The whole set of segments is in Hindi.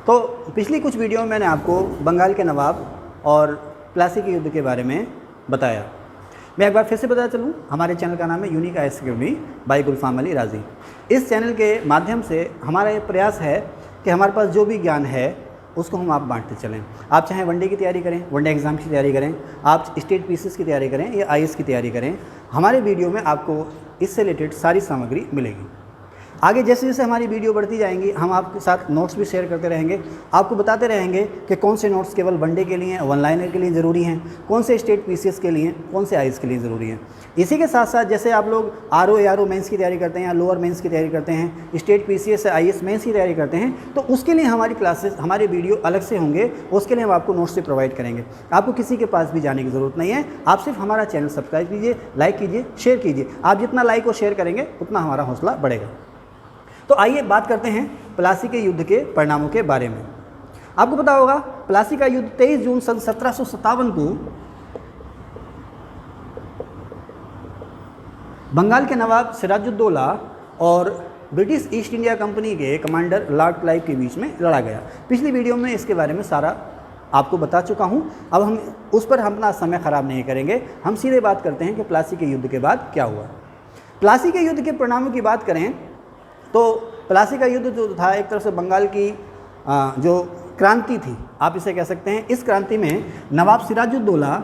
तो पिछली कुछ वीडियो में मैंने आपको बंगाल के नवाब और प्लासी के युद्ध के बारे में बताया। मैं एक बार फिर से बता चलूँ, हमारे चैनल का नाम है यूनिक IAS अकेडमी बाय गुलफाम अली राजी। इस चैनल के माध्यम से हमारा ये प्रयास है कि हमारे पास जो भी ज्ञान है उसको हम आप बांटते चलें। आप चाहे वनडे की तैयारी करें, वनडे एग्ज़ाम की तैयारी करें, आप स्टेट पीसीएस की तैयारी करें या IAS की तैयारी करें, हमारे वीडियो में आपको इससे रिलेटेड सारी सामग्री मिलेगी। आगे जैसे जैसे हमारी वीडियो बढ़ती जाएंगी, हम आपके साथ नोट्स भी शेयर करते रहेंगे, आपको बताते रहेंगे कि कौन से नोट्स केवल वनडे के लिए, वन लाइनर के लिए ज़रूरी हैं, कौन से स्टेट पीसीएस के लिए, कौन से IAS के लिए ज़रूरी हैं। इसी के साथ साथ जैसे आप लोग RO ARO मेंस की तैयारी करते हैं या लोअर मेंस की तैयारी करते हैं, स्टेट पीसीएस या IAS मेंस की तैयारी करते हैं, तो उसके लिए हमारी क्लासेस, हमारे वीडियो अलग से होंगे, उसके लिए हम आपको नोट्स से प्रोवाइड करेंगे। आपको किसी के पास भी जाने की ज़रूरत नहीं है, आप सिर्फ हमारा चैनल सब्सक्राइब कीजिए, लाइक कीजिए, शेयर कीजिए। आप जितना लाइक और शेयर करेंगे उतना हमारा हौसला बढ़ेगा। तो आइए बात करते हैं प्लासी के युद्ध के परिणामों के बारे में। आपको पता होगा प्लासी का युद्ध 23 जून सन 1757 को बंगाल के नवाब सिराजुद्दौला और ब्रिटिश ईस्ट इंडिया कंपनी के कमांडर लॉर्ड क्लाइव के बीच में लड़ा गया। पिछली वीडियो में इसके बारे में सारा आपको बता चुका हूं। अब हम उस पर अपना समय ख़राब नहीं करेंगे, हम सीधे बात करते हैं कि प्लासी के युद्ध के बाद क्या हुआ। प्लासी के युद्ध के परिणामों की बात करें तो प्लासी का युद्ध जो था एक तरह से बंगाल की जो क्रांति थी, आप इसे कह सकते हैं। इस क्रांति में नवाब सिराजुद्दौला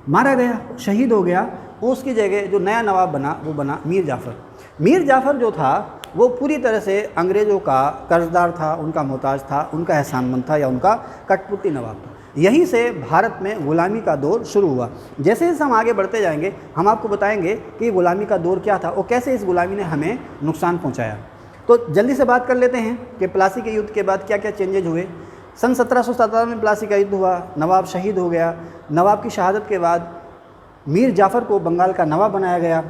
मारा गया, शहीद हो गया। उसकी जगह जो नया नवाब बना वो बना मीर जाफ़र। मीर जाफ़र जो था वो पूरी तरह से अंग्रेज़ों का कर्जदार था, उनका मोहताज था, उनका एहसानमंद था या उनका कठपुतली नवाब था। यहीं से भारत में ग़ुलामी का दौर शुरू हुआ। जैसे जैसे हम आगे बढ़ते जाएंगे हम आपको बताएंगे कि ग़ुलामी का दौर क्या था और कैसे इस ग़ुलामी ने हमें नुकसान पहुँचाया। तो जल्दी से बात कर लेते हैं कि प्लासी के युद्ध के बाद क्या क्या चेंजेज हुए। सन 1757 में प्लासी का युद्ध हुआ, नवाब शहीद हो गया। नवाब की शहादत के बाद मीर जाफ़र को बंगाल का नवाब बनाया गया।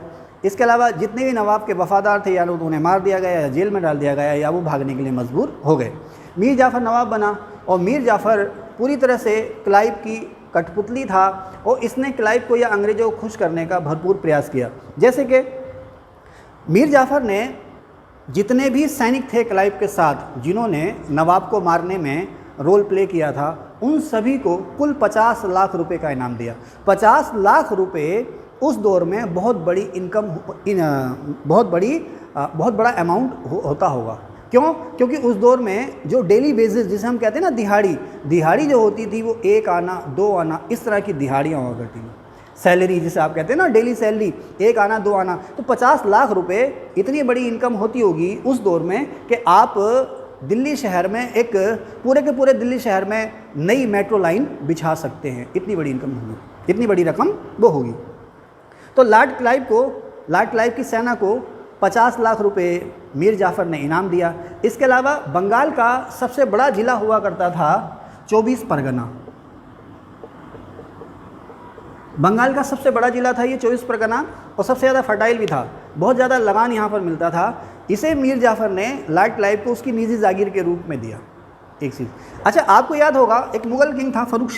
इसके अलावा जितने भी नवाब के वफ़ादार थे या तो उन्हें मार दिया गया या जेल में डाल दिया गया या वो भागने के लिए मजबूर हो गए। मीर जाफ़र नवाब बना और मीर जाफ़र पूरी तरह से क्लाइव की कठपुतली था और इसने क्लाइव को या अंग्रेज़ों को खुश करने का भरपूर प्रयास किया। जैसे कि मीर जाफ़र ने जितने भी सैनिक थे क्लाइव के साथ जिन्होंने नवाब को मारने में रोल प्ले किया था, उन सभी को कुल 50 लाख रुपए का इनाम दिया। 50 लाख रुपए उस दौर में बहुत बड़ी इनकम, बहुत बड़ा अमाउंट होता होगा। क्यों? क्योंकि उस दौर में जो डेली बेसिस जिसे हम कहते हैं ना दिहाड़ी जो होती थी वो 1 आना 2 आना इस तरह की दिहाड़ियाँ हुआ करती थी। सैलरी जिसे आप कहते हैं ना डेली सैलरी, 1 आना 2 आना, तो 50 लाख रुपए इतनी बड़ी इनकम होती होगी उस दौर में कि आप दिल्ली शहर में एक पूरे के पूरे दिल्ली शहर में नई मेट्रो लाइन बिछा सकते हैं। इतनी बड़ी इनकम होगी, इतनी बड़ी रकम वो होगी। तो लॉर्ड क्लाइव की सेना को 50 लाख रुपए मीर जाफ़र ने इनाम दिया। इसके अलावा बंगाल का सबसे बड़ा ज़िला हुआ करता था 24 परगना। बंगाल का सबसे बड़ा ज़िला था ये 24 परगना और सबसे ज़्यादा फर्टाइल भी था, बहुत ज़्यादा लगान यहाँ पर मिलता था। इसे मीर जाफ़र ने लॉर्ड क्लाइव को उसकी निजी जागीर के रूप में दिया। एक चीज़ अच्छा आपको याद होगा, एक मुग़ल किंग था फ़र्रुख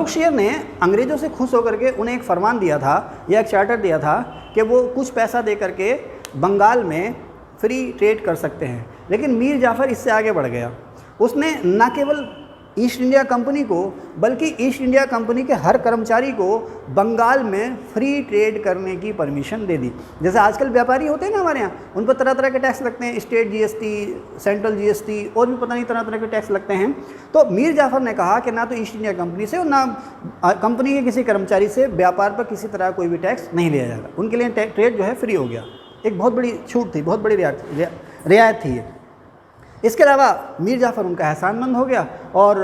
शेर ने अंग्रेज़ों से खुश होकर के उन्हें एक फरमान दिया था या एक चार्टर दिया था कि वो कुछ पैसा दे करके बंगाल में फ्री ट्रेड कर सकते हैं। लेकिन मीर जाफ़र इससे आगे बढ़ गया। उसने न केवल ईस्ट इंडिया कंपनी को बल्कि ईस्ट इंडिया कंपनी के हर कर्मचारी को बंगाल में फ्री ट्रेड करने की परमिशन दे दी। जैसे आजकल व्यापारी होते हैं ना हमारे यहाँ, उन पर तरह तरह के टैक्स लगते हैं, स्टेट GST, सेंट्रल GST और भी पता नहीं तरह तरह के टैक्स लगते हैं। तो मीर जाफ़र ने कहा कि ना तो ईस्ट इंडिया कंपनी से और ना कंपनी के किसी कर्मचारी से व्यापार पर किसी तरह कोई भी टैक्स नहीं लिया जाएगा। उनके लिए ट्रेड जो है फ्री हो गया। एक बहुत बड़ी छूट थी, बहुत बड़ी रियायत थी ये। इसके अलावा मीर जाफ़र उनका एहसानमंद हो गया और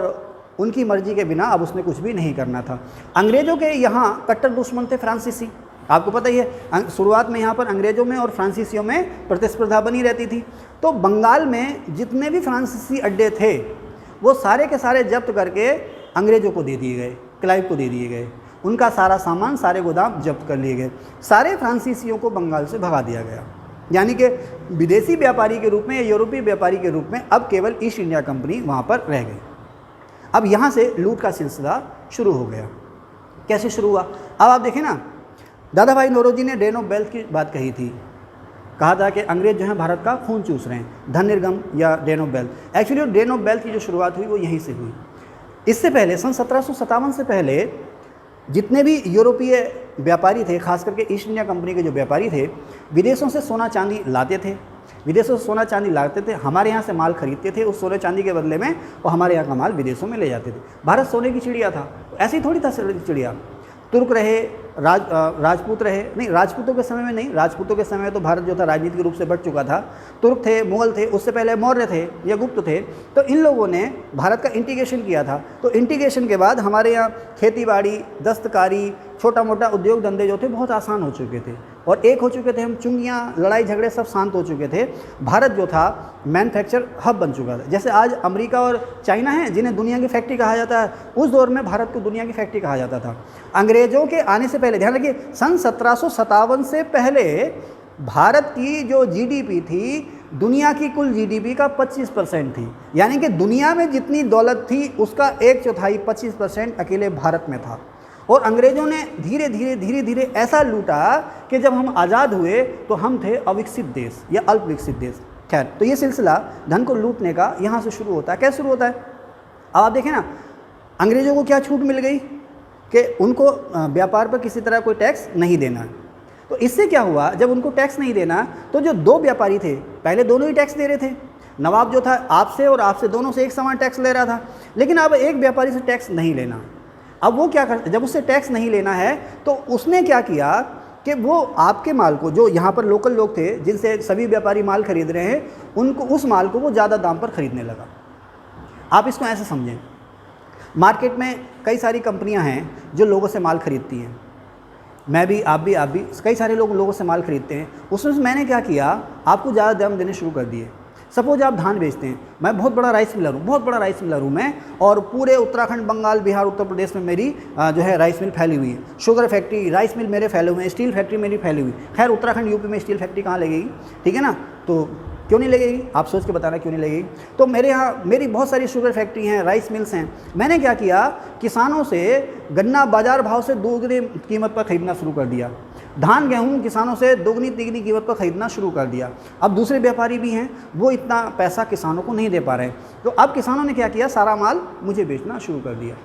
उनकी मर्जी के बिना अब उसने कुछ भी नहीं करना था। अंग्रेज़ों के यहाँ कट्टर दुश्मन थे फ्रांसीसी, आपको पता ही है। शुरुआत में यहाँ पर अंग्रेज़ों में और फ्रांसीसियों में प्रतिस्पर्धा बनी रहती थी। तो बंगाल में जितने भी फ्रांसीसी अड्डे थे वो सारे के सारे जब्त करके अंग्रेज़ों को दे दिए गए, क्लाइव को दे दिए गए। उनका सारा सामान, सारे गोदाम जब्त कर लिए गए। सारे फ्रांसीसियों को बंगाल से भगा दिया गया। यानी कि विदेशी व्यापारी के रूप में या यूरोपीय व्यापारी के रूप में अब केवल ईस्ट इंडिया कंपनी वहाँ पर रह गई। अब यहाँ से लूट का सिलसिला शुरू हो गया। कैसे शुरू हुआ? अब आप देखें ना, दादा भाई नौरोजी ने ड्रेन ऑफ वेल्थ की बात कही थी। कहा था कि अंग्रेज जो है भारत का खून चूस रहे हैं, धन निर्गम या drain of wealth. Actually drain of wealth की जो शुरुआत हुई वो यहीं से हुई। इससे पहले सन 1757 से पहले जितने भी यूरोपीय व्यापारी थे, खास करके ईस्ट इंडिया कंपनी के जो व्यापारी थे, विदेशों से सोना चांदी लाते थे, विदेशों से सोना चांदी लाते थे, हमारे यहाँ से माल खरीदते थे, उस सोने चांदी के बदले में वो हमारे यहाँ का माल विदेशों में ले जाते थे। भारत सोने की चिड़िया था, ऐसे ही थोड़ी था चिड़िया। तुर्क रहे, राजपूत रहे, नहीं राजपूतों के समय में नहीं, राजपूतों के समय में तो भारत जो था राजनीतिक रूप से बढ़ चुका था। तुर्क थे, मुगल थे, उससे पहले मौर्य थे या गुप्त थे। तो इन लोगों ने भारत का इंटीग्रेशन किया था। तो इंटीग्रेशन के बाद हमारे यहाँ खेती बाड़ी, दस्तकारी, छोटा मोटा उद्योग धंधे जो थे बहुत आसान हो चुके थे और एक हो चुके थे हम। चुंगियाँ, लड़ाई झगड़े सब शांत हो चुके थे। भारत जो था मैन्युफैक्चर हब बन चुका था। जैसे आज अमेरिका और चाइना है जिन्हें दुनिया की फैक्ट्री कहा जाता है, उस दौर में भारत को दुनिया की फैक्ट्री कहा जाता था। अंग्रेज़ों के आने से पहले, ध्यान रखिए, सन 1757 से पहले भारत की जो जीडीपी थी दुनिया की कुल जीडीपी का 25% थी। यानी कि दुनिया में जितनी दौलत थी उसका 1/4 25% अकेले भारत में था। और अंग्रेज़ों ने धीरे धीरे ऐसा लूटा कि जब हम आज़ाद हुए तो हम थे अविकसित देश या अल्प विकसित देश। खैर, तो ये सिलसिला धन को लूटने का यहाँ से शुरू होता है। कैसे शुरू होता है? अब आप देखें ना, अंग्रेज़ों को क्या छूट मिल गई कि उनको व्यापार पर किसी तरह कोई टैक्स नहीं देना है। तो इससे क्या हुआ, जब उनको टैक्स नहीं देना तो जो दो व्यापारी थे, पहले दोनों ही टैक्स दे रहे थे। नवाब जो था आपसे और आपसे दोनों से एक समान टैक्स ले रहा था, लेकिन अब एक व्यापारी से टैक्स नहीं लेना। अब वो क्या करता, जब उससे टैक्स नहीं लेना है तो उसने क्या किया कि वो आपके माल को, जो यहाँ पर लोकल लोग थे जिनसे सभी व्यापारी माल खरीद रहे हैं, उनको उस माल को वो ज़्यादा दाम पर खरीदने लगा। आप इसको ऐसे समझें, मार्केट में कई सारी कंपनियां हैं जो लोगों से माल खरीदती हैं। मैं भी, आप भी, कई सारे लोगों से माल खरीदते हैं। उसमें से मैंने क्या किया, आपको ज़्यादा दाम देने शुरू कर दिए। सपोज आप धान बेचते हैं, मैं बहुत बड़ा राइस मिलर हूँ मैं, और पूरे उत्तराखंड, बंगाल, बिहार, उत्तर प्रदेश में मेरी जो है राइस मिल फैली हुई है। शुगर फैक्ट्री, राइस मिल मेरे फैले हुए हैं, स्टील फैक्ट्री मेरी फैली हुई। खैर, उत्तराखंड यूपी में स्टील फैक्ट्री कहाँ लगेगी, ठीक है ना? तो क्यों नहीं लगेगी, आप सोच के बताना क्यों नहीं लगेगी। तो मेरे यहाँ मेरी बहुत सारी शुगर फैक्ट्री हैं, राइस मिल्स हैं। मैंने क्या किया, किसानों से गन्ना बाजार भाव से दोगुनी कीमत पर खरीदना शुरू कर दिया। धान गेहूँ किसानों से दोगुनी तिगुनी कीमत पर खरीदना शुरू कर दिया। अब दूसरे व्यापारी भी हैं, वो इतना पैसा किसानों को नहीं दे पा रहे, तो अब किसानों ने क्या किया, सारा माल मुझे बेचना शुरू कर दिया।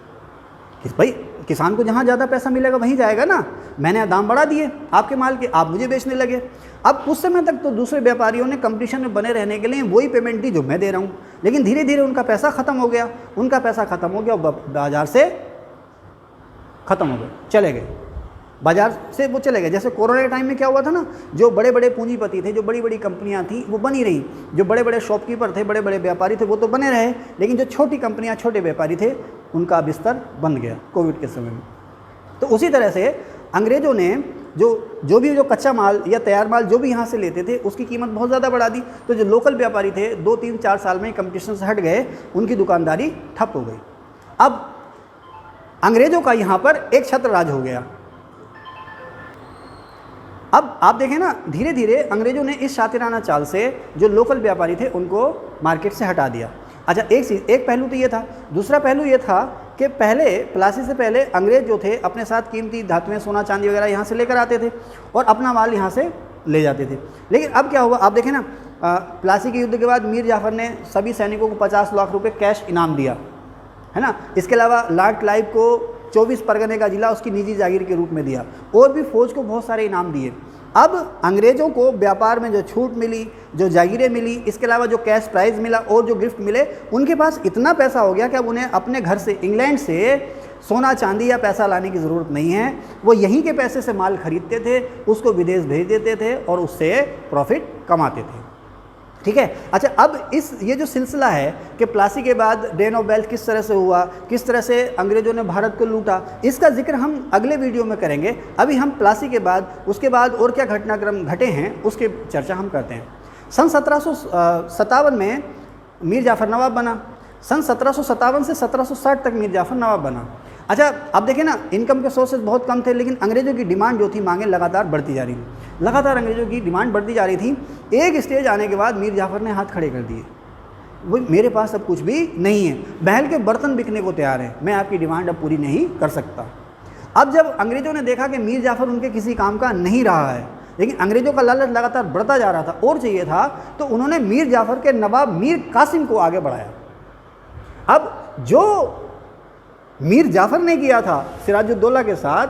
भाई, किसान को जहाँ ज़्यादा पैसा मिलेगा वहीं जाएगा ना। मैंने दाम बढ़ा दिए आपके माल के, आप मुझे बेचने लगे। अब कुछ समय तक तो दूसरे व्यापारियों ने कंपटीशन में बने रहने के लिए वही पेमेंट दी जो मैं दे रहा हूँ, लेकिन धीरे धीरे उनका पैसा ख़त्म हो गया, बाजार से ख़त्म हो गए, चले गए, बाजार से वो चले गए। जैसे कोरोना के टाइम में क्या हुआ था ना, जो बड़े बड़े पूंजीपति थे, जो बड़ी बड़ी कंपनियां थी, वो बनी रही। जो बड़े बड़े शॉपकीपर थे, बड़े बड़े व्यापारी थे, वो तो बने रहे, लेकिन जो छोटी कंपनियां, छोटे व्यापारी थे, उनका बिस्तर बंद गया कोविड के समय में। तो उसी तरह से अंग्रेज़ों ने जो कच्चा माल या तैयार माल जो भी यहाँ से लेते थे उसकी कीमत बहुत ज़्यादा बढ़ा दी। तो जो लोकल व्यापारी थे 2, 3, 4 साल में कंपटीशन से हट गए, उनकी दुकानदारी ठप हो गई। अब अंग्रेज़ों का यहाँ पर एक छत्र राज हो गया। अब आप देखें ना, धीरे धीरे अंग्रेज़ों ने इस शातिराना चाल से जो लोकल व्यापारी थे उनको मार्केट से हटा दिया। अच्छा, एक पहलू तो ये था। दूसरा पहलू ये था कि पहले, प्लासी से पहले अंग्रेज़ जो थे अपने साथ कीमती धातुएं, सोना चांदी वगैरह यहाँ से लेकर आते थे और अपना माल यहाँ से ले जाते थे। लेकिन अब क्या हुआ, आप देखें ना, प्लासी के युद्ध के बाद मीर जाफ़र ने सभी सैनिकों को 50 लाख रुपये कैश इनाम दिया, है ना। इसके अलावा लॉर्ड क्लाइव को 24 परगने का जिला उसकी निजी जागीर के रूप में दिया, और भी फौज को बहुत सारे इनाम दिए। अब अंग्रेज़ों को व्यापार में जो छूट मिली, जो जागीरें मिली, इसके अलावा जो कैश प्राइज़ मिला और जो गिफ्ट मिले, उनके पास इतना पैसा हो गया कि अब उन्हें अपने घर से, इंग्लैंड से सोना चांदी या पैसा लाने की ज़रूरत नहीं है। वो यहीं के पैसे से माल खरीदते थे, उसको विदेश भेज देते थे और उससे प्रॉफिट कमाते थे, ठीक है। अच्छा, अब ये जो सिलसिला है कि प्लासी के बाद ड्रेन ऑफ वेल्थ किस तरह से हुआ, किस तरह से अंग्रेज़ों ने भारत को लूटा, इसका जिक्र हम अगले वीडियो में करेंगे। अभी हम प्लासी के बाद, उसके बाद और क्या घटनाक्रम घटे हैं उसकी चर्चा हम करते हैं। सन 1757 में मीर जाफ़र नवाब बना। सन 1757 से 1760 तक मीर जाफ़र नवाब बना। अच्छा, अब देखें ना, इनकम के सोर्सेज बहुत कम थे, लेकिन अंग्रेज़ों की डिमांड जो थी, मांगें लगातार बढ़ती जा रही थी। लगातार अंग्रेज़ों की डिमांड बढ़ती जा रही थी। एक स्टेज आने के बाद मीर जाफ़र ने हाथ खड़े कर दिए, वो मेरे पास अब कुछ भी नहीं है, महल के बर्तन बिकने को तैयार है, मैं आपकी डिमांड अब पूरी नहीं कर सकता। अब जब अंग्रेज़ों ने देखा कि मीर जाफ़र उनके किसी काम का नहीं रहा है, लेकिन अंग्रेज़ों का लालच लगातार बढ़ता जा रहा था, और चाहिए था, तो उन्होंने मीर जाफ़र के नवाब मीर कासिम को आगे बढ़ाया। अब जो मीर जाफ़र ने किया था सिराजुद्दौला के साथ,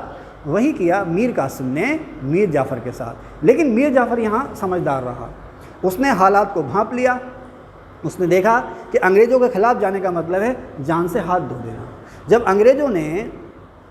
वही किया मीर कासिम ने मीर जाफ़र के साथ। लेकिन मीर जाफ़र यहाँ समझदार रहा, उसने हालात को भांप लिया। उसने देखा कि अंग्रेज़ों के ख़िलाफ़ जाने का मतलब है जान से हाथ धो देना। जब अंग्रेज़ों ने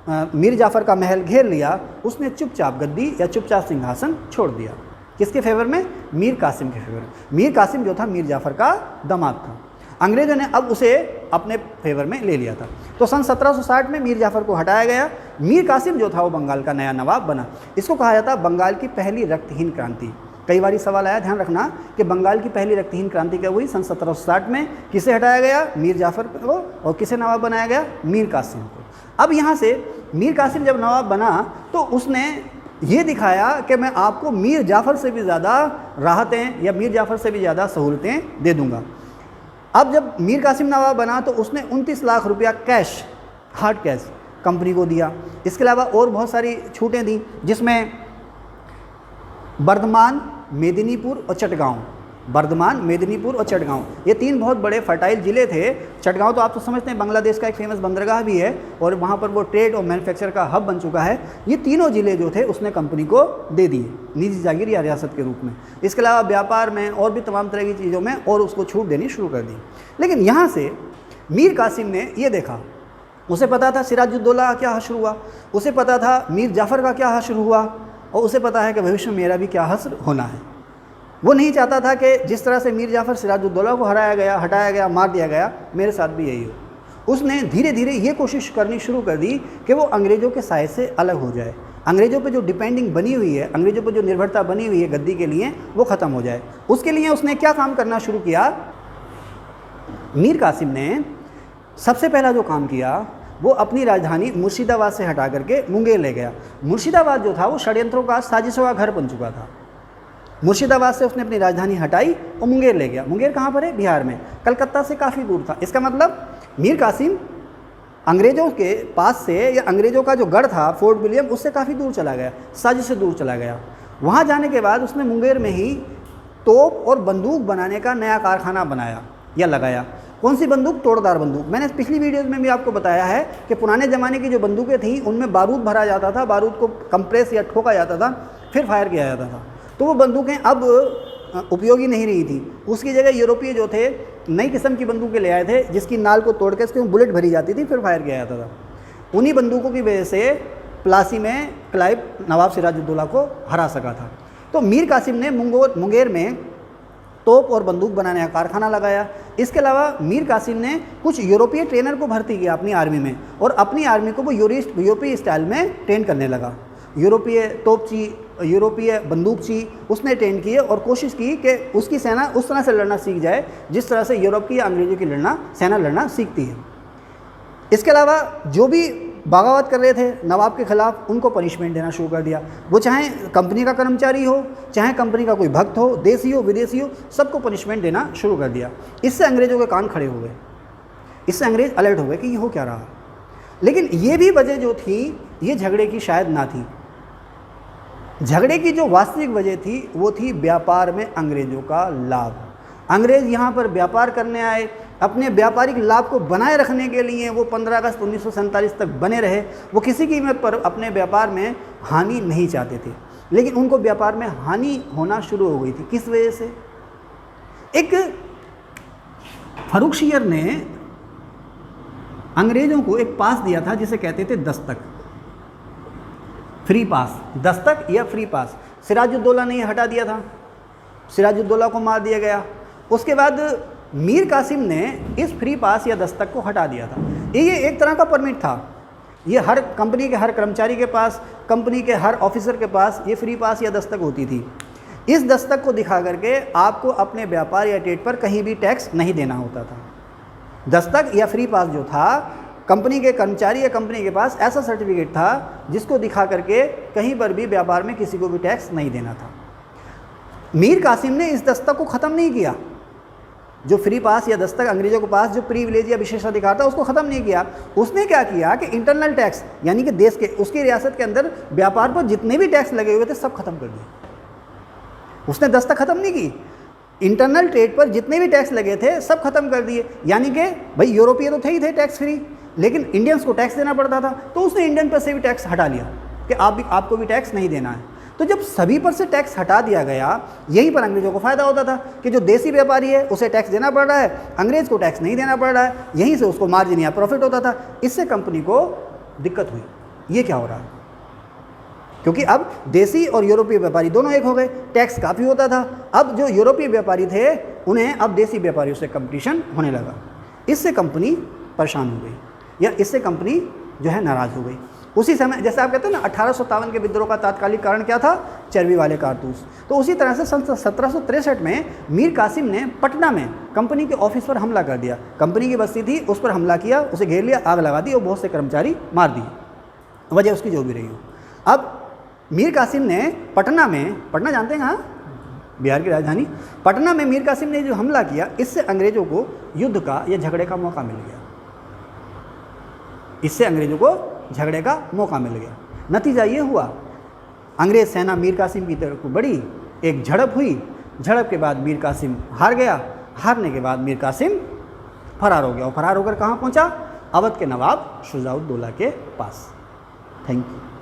मीर जाफ़र का महल घेर लिया, उसने चुपचाप गद्दी या चुपचाप सिंहासन छोड़ दिया। किसके फेवर में? मीर कासिम के फेवर में। मीर कासिम जो था मीर जाफ़र का दामाद था। अंग्रेज़ों ने अब उसे अपने फेवर में ले लिया था। तो सन 1760 में मीर जाफ़र को हटाया गया। मीर कासिम जो था वो बंगाल का नया नवाब बना। इसको कहा जाता है बंगाल की पहली रक्तहीन क्रांति। कई बार सवाल आया, ध्यान रखना, कि बंगाल की पहली रक्तहीन क्रांति क्या हुई? सन 1760 में। किसे हटाया गया? मीर जाफ़र को। और किसे नवाब बनाया गया? मीर कासिम को। अब यहाँ से मीर कासिम जब नवाब बना तो उसने ये दिखाया कि मैं आपको मीर जाफ़र से भी ज़्यादा राहतें या मीर जाफ़र से भी ज़्यादा सहूलतें दे दूँगा। अब जब मीर कासिम नवाब बना तो उसने 29 लाख रुपया कैश, हार्ड कैश कंपनी को दिया। इसके अलावा और बहुत सारी छूटें दी, जिसमें बर्धमान, मेदिनीपुर और चटगांव। बर्धमान, मेदिनीपुर और चटगांव, ये तीन बहुत बड़े फर्टाइल ज़िले थे। चटगांव तो आप तो समझते हैं बांग्लादेश का एक फेमस बंदरगाह भी है, और वहाँ पर वो ट्रेड और मैन्युफैक्चर का हब बन चुका है। ये तीनों ज़िले जो थे उसने कंपनी को दे दिए निजी जागीर या रियासत के रूप में। इसके अलावा व्यापार में और भी तमाम तरह की चीज़ों में और उसको छूट देनी शुरू कर दी। लेकिन यहाँ से मीर कासिम ने ये देखा, उसे पता था सिराजुद्दौला का क्या हश्र हुआ, उसे पता था मीर जाफ़र का क्या हश्र हुआ, और उसे पता है कि भविष्य में मेरा भी क्या हश्र होना है। वो नहीं चाहता था कि जिस तरह से मीर जाफ़र सिराजुद्दौला को हटाया गया, मार दिया गया, मेरे साथ भी यही हो। उसने धीरे धीरे ये कोशिश करनी शुरू कर दी कि वो अंग्रेज़ों के साए से अलग हो जाए। अंग्रेज़ों पे जो डिपेंडिंग बनी हुई है, अंग्रेज़ों पे जो निर्भरता बनी हुई है गद्दी के लिए, वो ख़त्म हो जाए। उसके लिए उसने क्या काम करना शुरू किया? मीर कासिम ने सबसे पहला जो काम किया वो अपनी राजधानी मुर्शिदाबाद से हटा करके मुंगेर ले गया। मुर्शिदाबाद जो था वो षड्यंत्रों का, साजिशों का घर बन चुका था। मुर्शिदाबाद से उसने अपनी राजधानी हटाई और मुंगेर ले गया। मुंगेर कहाँ पर है? बिहार में। कलकत्ता से काफ़ी दूर था। इसका मतलब मीर कासिम अंग्रेज़ों के पास से, या अंग्रेज़ों का जो गढ़ था फोर्ट विलियम, उससे काफ़ी दूर चला गया, साजिश से दूर चला गया। वहाँ जाने के बाद उसने मुंगेर में ही तोप और बंदूक बनाने का नया कारखाना बनाया या लगाया। कौन सी बंदूक? तोड़दार बंदूक। मैंने पिछली वीडियोज़ में भी आपको बताया है कि पुराने ज़माने की जो बंदूकें थीं उनमें बारूद भरा जाता था, बारूद को कंप्रेस या ठोका जाता था, फिर फायर किया जाता था। तो वो बंदूकें अब उपयोगी नहीं रही थी। उसकी जगह यूरोपीय जो थे नई किस्म की बंदूकें ले आए थे, जिसकी नाल को तोड़ के उसके बुलेट भरी जाती थी, फिर फायर किया जाता था। उन्हीं बंदूकों की वजह से प्लासी में क्लाइव नवाब सिराजुद्दौला को हरा सका था। तो मीर कासिम ने मुंगेर में तोप और बंदूक बनाने का कारखाना लगाया। इसके अलावा मीर कासिम ने कुछ यूरोपीय ट्रेनर को भर्ती किया अपनी आर्मी में, और अपनी आर्मी को वो यूरोपीय स्टाइल में ट्रेन करने लगा। यूरोपीय तोपची, यूरोपीय बंदूकची उसने ट्रेन किए और कोशिश की कि उसकी सेना उस तरह से लड़ना सीख जाए जिस तरह से यूरोप की या अंग्रेज़ों की सेना लड़ना सीखती है। इसके अलावा जो भी बगावत कर रहे थे नवाब के ख़िलाफ़, उनको पनिशमेंट देना शुरू कर दिया। वो चाहे कंपनी का कर्मचारी हो, चाहे कंपनी का कोई भक्त हो, देसी हो विदेशी हो, सबको पनिशमेंट देना शुरू कर दिया। इससे अंग्रेज़ों के कान खड़े हो गए, इससे अंग्रेज़ अलर्ट हो गए कि ये हो क्या रहा। लेकिन ये भी वजह जो थी ये झगड़े की शायद ना थी। झगड़े की जो वास्तविक वजह थी वो थी व्यापार में अंग्रेज़ों का लाभ। अंग्रेज़ यहाँ पर व्यापार करने आए, अपने व्यापारिक लाभ को बनाए रखने के लिए वो 15 अगस्त 1947 तक बने रहे। वो किसी कीमत पर अपने व्यापार में हानि नहीं चाहते थे, लेकिन उनको व्यापार में हानि होना शुरू हो गई थी। किस वजह से? एक फर्रुखशियर ने अंग्रेज़ों को एक पास दिया था जिसे कहते थे दस्तक, फ्री पास, दस्तक या फ्री पास। सिराजुद्दौला ने हटा दिया था, सिराजुद्दौला को मार दिया गया। उसके बाद मीर कासिम ने इस फ्री पास या दस्तक को हटा दिया था। ये एक तरह का परमिट था, ये हर कंपनी के हर कर्मचारी के पास, कंपनी के हर ऑफिसर के पास ये फ्री पास या दस्तक होती थी। इस दस्तक को दिखा करके आपको अपने व्यापार या ट्रेड पर कहीं भी टैक्स नहीं देना होता था। दस्तक या फ्री पास जो था, कंपनी के कर्मचारी या कंपनी के पास ऐसा सर्टिफिकेट था जिसको दिखा करके कहीं पर भी व्यापार में किसी को भी टैक्स नहीं देना था। मीर कासिम ने इस दस्तक को ख़त्म नहीं किया। जो फ्री पास या दस्तक अंग्रेज़ों के पास जो प्रिविलेज या विशेषाधिकार था उसको ख़त्म नहीं किया। उसने क्या किया कि इंटरनल टैक्स यानी कि देश के, उसकी रियासत के अंदर व्यापार पर जितने भी टैक्स लगे हुए थे सब खत्म कर दिए। उसने दस्तक ख़त्म नहीं की। इंटरनल ट्रेड पर जितने भी टैक्स लगे थे सब खत्म कर दिए। यानी कि भाई यूरोपीय तो थे ही थे टैक्स फ्री, लेकिन इंडियंस को टैक्स देना पड़ता था, तो उसने इंडियन पर से भी टैक्स हटा लिया कि आपको भी टैक्स नहीं देना है। तो जब सभी पर से टैक्स हटा दिया गया, यहीं पर अंग्रेज़ों को फ़ायदा होता था कि जो देसी व्यापारी है उसे टैक्स देना पड़ रहा है, अंग्रेज़ को टैक्स नहीं देना पड़ रहा है, यहीं से उसको मार्जिन या प्रॉफिट होता था। इससे कंपनी को दिक्कत हुई। ये क्या हो रहा है? क्योंकि अब देसी और यूरोपीय व्यापारी दोनों एक हो गए, टैक्स काफ़ी होता था। अब जो यूरोपीय व्यापारी थे उन्हें अब देसी व्यापारियों से कंपटीशन होने लगा। इससे कंपनी परेशान हो गई या इससे कंपनी जो है नाराज़ हो गई। उसी समय जैसे आप कहते हैं ना 1857 के विद्रोह का तात्कालिक कारण क्या था? चर्बी वाले कारतूस। तो उसी तरह से सन 1763 में मीर कासिम ने पटना में कंपनी के ऑफिस पर हमला कर दिया। कंपनी की बस्ती थी, उस पर हमला किया, उसे घेर लिया, आग लगा दी और बहुत से कर्मचारी मार दिए, वजह उसकी जो भी रही हो। अब मीर कासिम ने पटना में, पटना जानते हैं कहाँ? बिहार की राजधानी। पटना में मीर कासिम ने जो हमला किया, इससे अंग्रेज़ों को युद्ध का या झगड़े का मौका मिल गया। इससे अंग्रेज़ों को झगड़े का मौका मिल गया। नतीजा ये हुआ, अंग्रेज़ सेना मीर कासिम की तरफ बढ़ी, एक झड़प हुई, झड़प के बाद मीर कासिम हार गया, हारने के बाद मीर कासिम फरार हो गया। और फरार होकर कहाँ पहुँचा? अवध के नवाब शुजाउद्दौला के पास। Thank you.